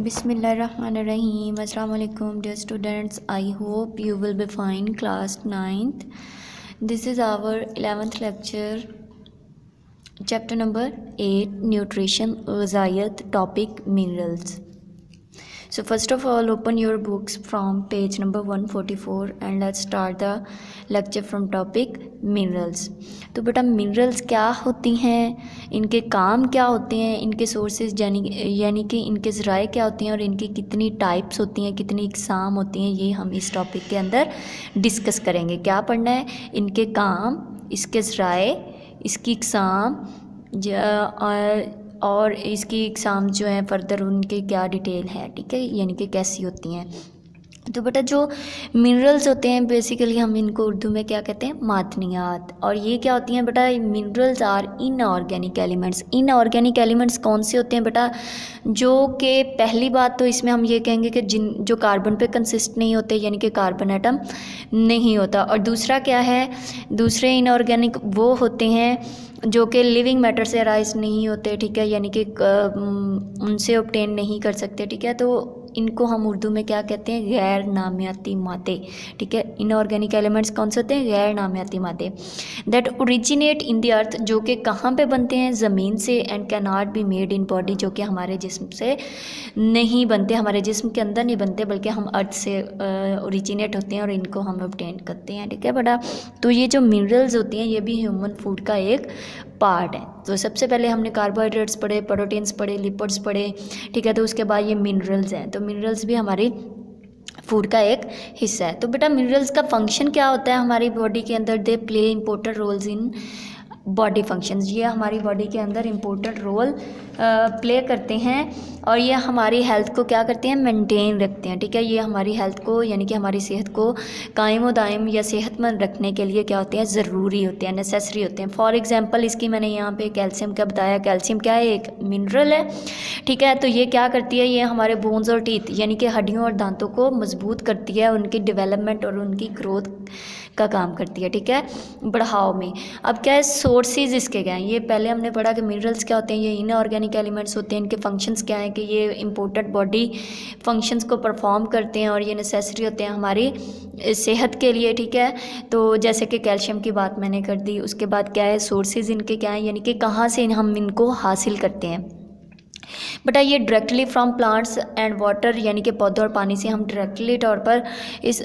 Bismillahirrahmanirrahim. Assalamu alaikum dear students. I hope you will be fine. Class 9th. This is our 11th lecture. Chapter number 8, Nutrition, Ghazayat, topic Minerals. So first of all, open your books from page number 144 and let's start the lecture from topic minerals. तो बेटा minerals क्या होती हैं, इनके काम क्या होते हैं, इनके सोर्सेज यानी कि इनके ज़राए क्या होती हैं और इनकी कितनी टाइप्स होती हैं, कितनी इकसाम होती हैं, ये हम इस टॉपिक के अंदर डिस्कस करेंगे. क्या पढ़ना है? इनके काम, इसके ज़राए, इसकी इकसाम और इसकी एग्ज़ाम जो है फर्दर उनके क्या डिटेल है. ठीक है, यानी कि कैसी होती हैं. तो बेटा जो मिनरल्स होते हैं बेसिकली हम इनको उर्दू में क्या कहते हैं, मादनियात. और ये क्या होती हैं बेटा? Minerals are inorganic elements. Inorganic elements कौन से होते हैं बेटा? जो कि पहली बात तो इसमें हम ये कहेंगे कि जो कार्बन पे कंसिस्ट नहीं होते, यानी कि कार्बन एटम नहीं होता. और दूसरा क्या है, दूसरे इनऑर्गेनिक वो होते हैं जो कि लिविंग मैटर से अराइज नहीं होते. ठीक है, यानी कि उनसे ऑब्टेन नहीं कर सकते. ठीक है, तो इनको हम उर्दू में क्या कहते हैं, गैर नामियाती मादे. ठीक है, इनऑर्गेनिक एलिमेंट्स कौन से होते हैं, गैर नामियाती मादे. That originate in the earth, जो कि कहाँ पे बनते हैं, ज़मीन से. And can not be made in body, जो कि हमारे जिस्म से नहीं बनते, हमारे जिस्म के अंदर नहीं बनते, बल्कि हम अर्थ से ओरिजिनेट होते हैं और इनको हम ऑब्टेन करते हैं. ठीक है बेटा, तो ये जो मिनरल्स होती हैं ये भी ह्यूमन फूड का एक पार्ट है. तो सबसे पहले हमने कार्बोहाइड्रेट्स पढ़े, प्रोटीन्स पढ़े, लिपिड्स पढ़े. ठीक है, तो उसके बाद ये मिनरल्स हैं. तो मिनरल्स भी हमारी फूड का एक हिस्सा है. तो बेटा मिनरल्स का फंक्शन क्या होता है हमारी बॉडी के अंदर? They play important roles in body functions. ये हमारी बॉडी के अंदर इम्पोर्टेंट रोल प्ले करते हैं और ये हमारी हेल्थ को क्या करते हैं, मेंटेन रखते हैं. ठीक है, ये हमारी हेल्थ को यानी कि हमारी सेहत को कायम व दायम या सेहतमंद रखने के लिए क्या होते हैं, ज़रूरी होते हैं, नेसेसरी होते हैं. फॉर एग्जांपल इसकी मैंने यहाँ पे कैल्शियम का बताया. कैल्शियम क्या है, एक मिनरल है. ठीक है, तो ये क्या करती है, ये हमारे बोन्स और टीथ यानी कि हड्डियों और दांतों को मजबूत करती है, उनकी डेवलपमेंट और उनकी ग्रोथ का काम करती है. ठीक है, बढ़ाव में. अब क्या है, सोर्सेज इसके क्या हैं, ये पहले हमने पढ़ा कि मिनरल्स क्या होते हैं, ये इनऑर्गेनिक एलिमेंट्स होते हैं. इनके फंक्शंस क्या हैं कि ये इंपॉर्टेंट बॉडी फंक्शंस को परफॉर्म करते हैं और ये नेसेसरी होते हैं हमारी सेहत के लिए. ठीक है, तो जैसे कि कैल्शियम की बात मैंने कर दी. उसके बाद क्या है, सोर्सेज इनके क्या हैं, यानी कि कहाँ से हम इनको हासिल करते हैं. बेटा ये directly from plants and water, यानी कि पौधों और पानी से हम डायरेक्टली तौर पर इस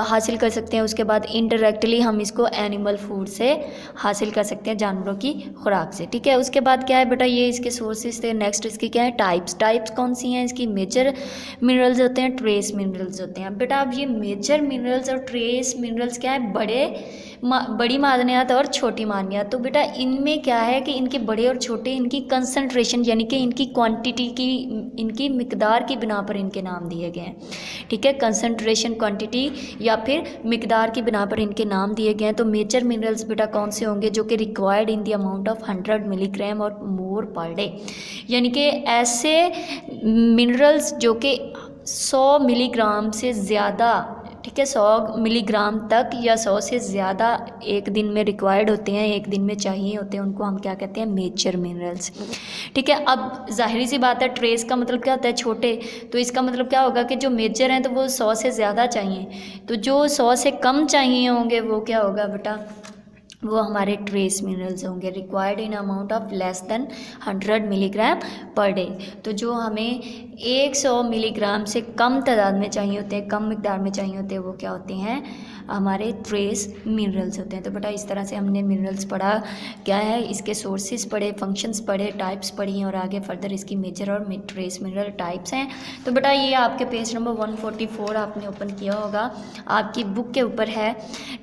हासिल कर सकते हैं. उसके बाद इनडायरेक्टली हम इसको एनिमल फूड से हासिल कर सकते हैं, जानवरों की खुराक से. ठीक है, उसके बाद क्या है बेटा, ये इसके सोर्सेज थे. नेक्स्ट इसकी क्या है, टाइप्स कौन सी हैं इसकी? मेजर मिनरल्स होते हैं, ट्रेस मिनरल्स होते हैं. बेटा अब ये मेजर मिनरल्स और ट्रेस मिनरल्स क्या है, बड़ी मादनियात और छोटी मादनियात. तो बेटा इनमें क्या है कि इनके बड़े और छोटे इनकी कंसंट्रेशन यानी कि इनकी क्वांटिटी की, इनकी मिकदार की बिना पर इनके नाम दिए गए हैं. ठीक है, कंसंट्रेशन, क्वांटिटी या फिर मिकदार की बिना पर इनके नाम दिए गए हैं. तो मेजर मिनरल्स बेटा कौन से होंगे, जो कि required in the amount of 100 milligram और मोर पर डे. यानी कि ऐसे मिनरल्स जो कि 100 मिलीग्राम से ज़्यादा, ठीक है, 100 मिलीग्राम तक या 100 से ज़्यादा एक दिन में रिक्वायर्ड होते हैं, एक दिन में चाहिए होते हैं, उनको हम क्या कहते हैं, मेजर मिनरल्स. ठीक है, अब जाहिर सी बात है, ट्रेस का मतलब क्या होता है, छोटे. तो इसका मतलब क्या होगा कि जो मेजर हैं तो वो 100 से ज़्यादा चाहिए, तो जो 100 से कम चाहिए होंगे वो क्या होगा बेटा, वो हमारे ट्रेस मिनरल्स होंगे. Required in amount of less than 100 milligram per day. तो जो हमें 100 मिलीग्राम से कम तादाद में चाहिए होते हैं, कम मिकदार में चाहिए होते हैं, वो क्या होते हैं, हमारे ट्रेस मिनरल्स होते हैं. तो बेटा इस तरह से हमने मिनरल्स पढ़ा, क्या है इसके सोर्सेज पढ़े, फंक्शंस पढ़े, टाइप्स पढ़ी और आगे फर्दर इसकी मेजर और ट्रेस मिनरल टाइप्स हैं. तो बेटा ये आपके पेज नंबर 144 आपने ओपन किया होगा, आपकी बुक के ऊपर है.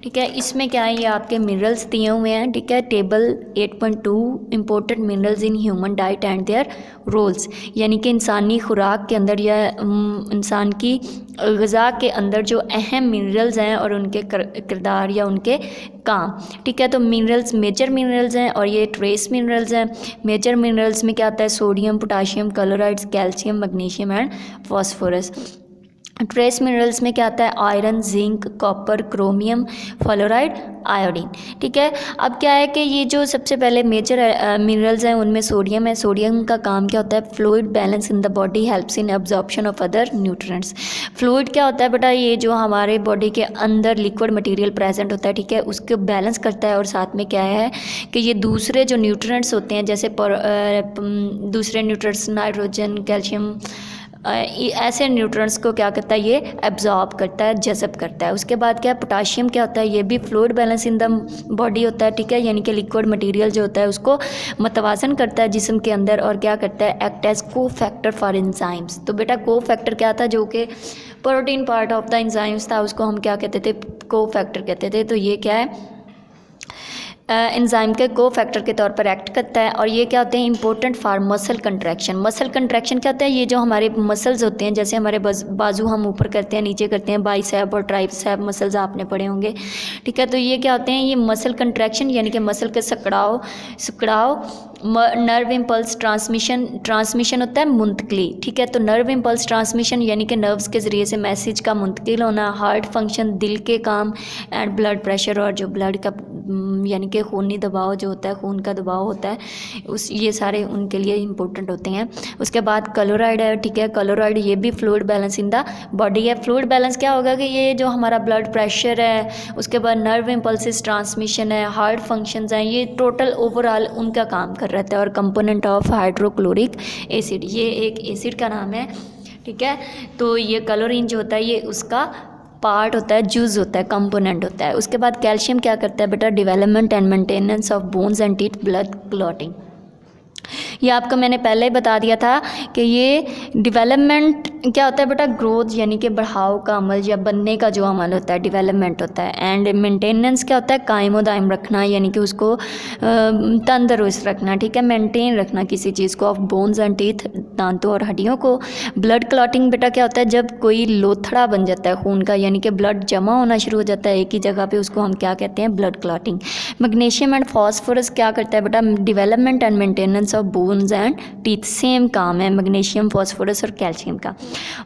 ठीक है, इसमें क्या है, ये आपके मिनरल्स दिए हुए हैं. ठीक है, table 8.2 important minerals in human diet and their roles, यानी कि इंसानी खुराक के अंदर या इंसान की ग़िज़ा के अंदर जो अहम मिनरल्स हैं और उनके किरदार या उनके काम. ठीक है, तो मिनरल्स मेजर मिनरल्स हैं और ये ट्रेस मिनरल्स हैं. मेजर मिनरल्स में क्या आता है, sodium, potassium, chlorides, calcium, magnesium and phosphorus. Trace minerals में क्या आता है, iron, zinc, copper, chromium, fluoride, iodine. ठीक है, अब क्या है कि ये जो सबसे पहले मेजर मिनरल्स हैं उनमें सोडियम है। सोडियम का काम क्या होता है, fluid balance in the body, helps in absorption of other nutrients. Fluid क्या होता है बेटा, ये जो हमारे बॉडी के अंदर लिक्विड मटेरियल प्रेजेंट होता है, ठीक है, उसको बैलेंस करता है। और साथ में क्या है कि ये दूसरे जो न्यूट्रिएंट्स होते हैं जैसे दूसरे न्यूट्रिएंट्स, नाइट्रोजन, कैल्शियम, ऐसे न्यूट्रिएंट्स को क्या करता है, ये एब्जॉर्ब करता है, जज़ब करता है। उसके बाद क्या है, पोटाशियम क्या होता है, ये भी fluid balance in the body होता है। ठीक है, यानी कि लिक्विड मटेरियल जो होता है उसको मतवाजन करता है जिस्म के अंदर, और क्या करता है, एक्ट एज को फैक्टर फॉर एंजाइम्स। तो बेटा को फैक्टर क्या था, जो कि protein part of the enzymes था, उसको हम क्या कहते थे, को फैक्टर कहते थे। तो ये क्या है, एंजाइम के को फैक्टर के तौर पर एक्ट करता है। और ये क्या होते हैं, important for muscle contraction. Muscle contraction क्या होता है, ये जो हमारे मसल्स होते हैं, जैसे हमारे बाजू हम ऊपर करते हैं, नीचे करते हैं, बाइसेप और ट्राइसेप मसल्स आपने पढ़े होंगे। ठीक है, तो ये क्या होते हैं, ये मसल कंट्रैक्शन यानी कि मसल के सिकुड़ाव। नर्व इम्पल्स ट्रांसमिशन होता है मुंतकली। ठीक है, तो नर्व इम्पल्स ट्रांसमिशन यानी कि नर्व्स के ज़रिए से मैसेज का मुंतकिल होना। हार्ट फंक्शन, दिल के काम, एंड ब्लड प्रेशर, और जो ब्लड का यानी कि खूनी दबाव जो होता है, खून का दबाव होता है, ये सारे उनके लिए इंपॉर्टेंट होते हैं। उसके बाद क्लोराइड है। ठीक है, क्लोराइड ये भी fluid balance in the body है। फ्लूइड बैलेंस क्या होगा कि ये जो हमारा ब्लड प्रेशर है, उसके बाद नर्व इम्पल्सिस ट्रांसमिशन है, हार्ट फंक्शंस हैं, ये टोटल ओवरऑल उनका काम कर रहता है। और कंपोनेंट ऑफ हाइड्रोक्लोरिक एसिड, ये एक एसिड का नाम है। ठीक है, तो ये क्लोरीन जो होता है ये उसका पार्ट होता है, जूस होता है, कंपोनेंट होता है। उसके बाद कैल्शियम क्या करता है बेटा, development and maintenance of bones and teeth, blood clotting. ये आपको मैंने पहले ही बता दिया था कि ये डेवलपमेंट क्या होता है बेटा, ग्रोथ यानी कि बढ़ाव का अमल या बनने का जो अमल होता है, डेवलपमेंट होता है। एंड मेंटेनेंस क्या होता है, कायमो दायम रखना, यानी कि उसको तंदुरुस्त रखना। ठीक है, मेंटेन रखना किसी चीज़ को, ऑफ बोन्स एंड टीथ, दांतों और हड्डियों को। ब्लड क्लॉटिंग बेटा क्या होता है, जब कोई लोथड़ा बन जाता है खून का, यानी कि ब्लड जमा होना शुरू हो जाता है एक ही जगह पे, उसको हम क्या कहते हैं, blood clotting. Magnesium and phosphorus क्या करता है बेटा, development and maintenance of bones and teeth, same काम है मैग्नीशियम, फॉस्फोरस और कैल्शियम का।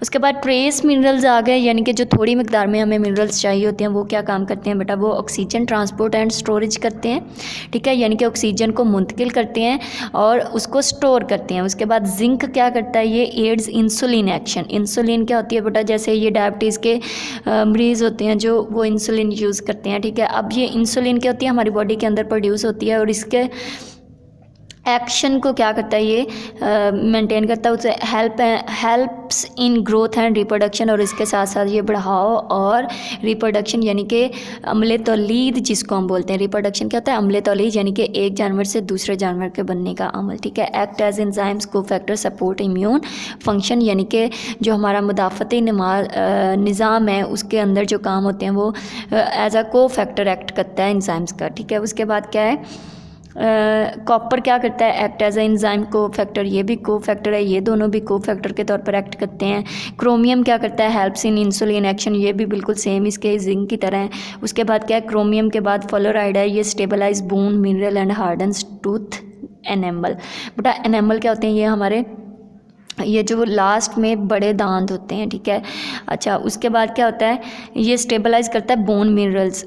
उसके बाद ट्रेस मिनरल्स आ गए, यानी कि जो थोड़ी मिकदार में हमें मिनरल्स चाहिए होते हैं, वो क्या काम करते हैं बेटा, वो ऑक्सीजन ट्रांसपोर्ट एंड स्टोरेज करते हैं। ठीक है, यानी कि ऑक्सीजन को मुंतकिल करते हैं और उसको स्टोर करते हैं। उसके बाद जिंक क्या करता है, ये एड्स इंसुलिन एक्शन। इंसुलिन क्या होती है बेटा, जैसे ये डायबिटीज़ के मरीज़ होते हैं जो वो इंसुलिन यूज़ करते हैं। ठीक है, अब ये इंसुलिन क्या होती है, हमारी बॉडी के अंदर प्रोड्यूस होती है, और इसके एक्शन को क्या करता है, ये मेंटेन करता है, उसे helps in growth and reproduction. और इसके साथ साथ ये बढ़ाव और रिप्रोडक्शन यानी कि अम्ले तौलीद जिसको हम बोलते हैं। रिप्रोडक्शन क्या होता है, अम्ले तौलीद यानी कि एक जानवर से दूसरे जानवर के बनने का अमल। ठीक है, एक्ट एज एंजाइम्स को फैक्टर सपोर्ट इम्यून फंक्शन, यानी कि जो हमारा मुदाफ़ती निज़ाम है उसके अंदर जो काम होते हैं वो एज अ को फैक्टर एक्ट करता है एंजाइम्स का। ठीक है, उसके बाद क्या है, कॉपर क्या करता है, एक्ट एज एंजाइम को फैक्टर, ये भी को फैक्टर है, ये दोनों भी को फैक्टर के तौर पर एक्ट करते हैं। क्रोमियम क्या करता है, हेल्प्स इन इंसुलिन एक्शन, ये भी बिल्कुल सेम इसके जिंक की तरह है। उसके बाद क्या है, क्रोमियम के बाद फ्लोराइड है, ये stabilize bone, mineral and hardens tooth enamel. बेटा एनेमल क्या होते हैं, ये हमारे ये जो लास्ट में बड़े दांत होते हैं। ठीक है, अच्छा उसके बाद क्या होता है, ये स्टेबलाइज करता है बोन मिनरल्स,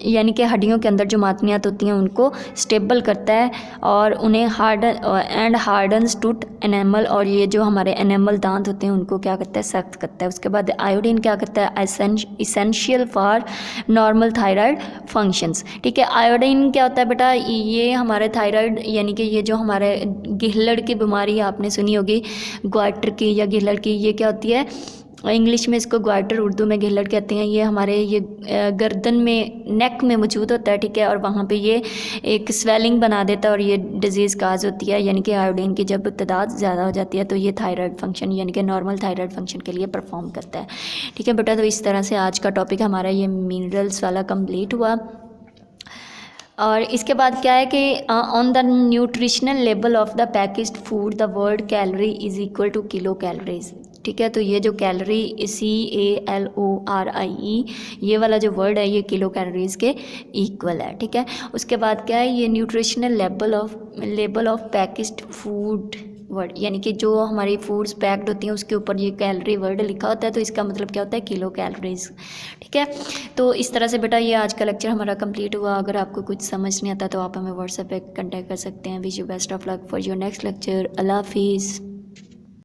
यानी कि हड्डियों के अंदर जो मादनियात होती हैं उनको स्टेबल करता है और उन्हें हार्डन्स टूथ एनेमल, और ये जो हमारे एनेमल दांत होते हैं उनको क्या करता है, सख्त करता है। उसके बाद आयोडीन क्या करता है, essential for normal thyroid functions. ठीक है, आयोडीन क्या होता है बेटा, ये हमारे थायराइड यानी कि ये जो हमारे गिल्हड़ की बीमारी आपने सुनी होगी, ग्वाइटर की या गिल्हड़ की, ये क्या होती है, इंग्लिश में इसको ग्वाइटर, उर्दू में गिल्हड़ कहते हैं। ये हमारे ये गर्दन में, नेक में मौजूद होता है। ठीक है, और वहाँ पे ये एक स्वेलिंग बना देता है और ये डिजीज़ काज होती है, यानी कि आयोडीन की जब तादाद ज़्यादा हो जाती है तो ये थायराइड फंक्शन यानी कि नॉर्मल थायराइड फंक्शन के लिए परफॉर्म करता है। ठीक है बेटा, तो इस तरह से आज का टॉपिक हमारा ये मिनरल्स वाला कंप्लीट हुआ। और इसके बाद क्या है कि on the nutritional level of the packaged food the word calorie is equal two kilo calories. ठीक है, तो ये जो कैलोरी CALORIE ये वाला जो वर्ड है ये किलो कैलोरीज के इक्वल है। ठीक है, उसके बाद क्या है, ये nutritional level of packaged food word, यानी कि जो हमारी फूड्स पैक्ड होती हैं उसके ऊपर ये कैलोरी वर्ड लिखा होता है तो इसका मतलब क्या होता है, किलो कैलोरीज। ठीक है, तो इस तरह से बेटा ये आज का लेक्चर हमारा कंप्लीट हुआ। अगर आपको कुछ समझ नहीं आता तो आप हमें व्हाट्सएप पे कांटेक्ट कर सकते हैं। Wish you best of luck for your next lecture. अल्लाह हाफिज़।